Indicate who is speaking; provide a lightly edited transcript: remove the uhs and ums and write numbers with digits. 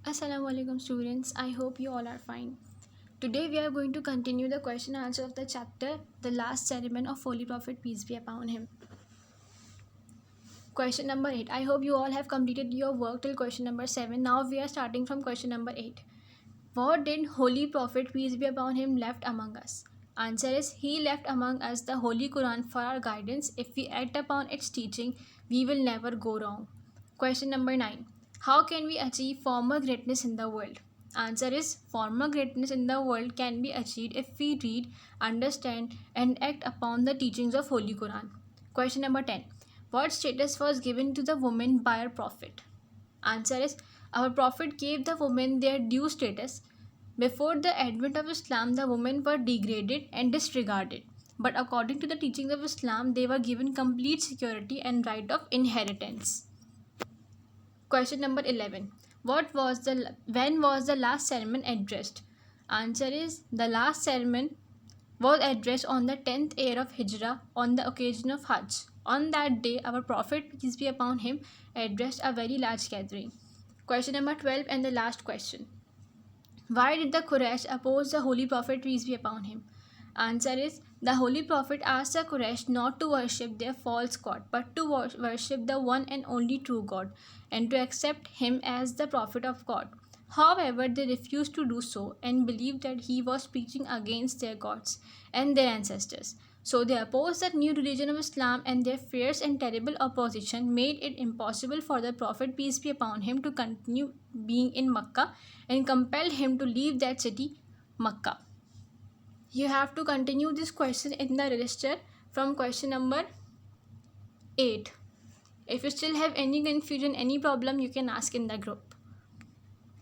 Speaker 1: Assalamualaikum students, I hope you all are fine. Today we are going to continue the question answer of the chapter The Last Sermon of Holy Prophet Peace be upon him. Question number 8. I hope you all have completed your work till question number 7. Now we are starting from question number 8. What did Holy Prophet Peace be upon him left among us? Answer is he left among us the Holy Quran for our guidance. If we act upon its teaching, we will never go wrong. Question number 9. How can we achieve formal greatness in the world? Answer is formal greatness in the world can be achieved if we read, understand and act upon the teachings of Holy Quran. Question number 10. What status was given to the women by our prophet? Answer is our prophet gave the women their due status. Before the advent of Islam, the women were degraded and disregarded. But according to the teachings of Islam, they were given complete security and right of inheritance. Question number 11. When was the last sermon addressed? Answer is the last sermon was addressed on the 10th year of Hijrah on the occasion of Hajj. On that day, our Prophet, peace be upon him, addressed a very large gathering. Question number 12 and the last question. Why did the Quraysh oppose the Holy Prophet, peace be upon him? Answer is the Holy Prophet asked the Quraysh not to worship their false god but to worship the one and only true God and to accept him as the Prophet of God. However, they refused to do so and believed that he was preaching against their gods and their ancestors. So they opposed the new religion of Islam, and their fierce and terrible opposition made it impossible for the Prophet, peace be upon him, to continue being in Makkah and compelled him to leave that city, Makkah. You have to continue this question in the register from question number 8. If you still have any confusion, any problem, you can ask in the group.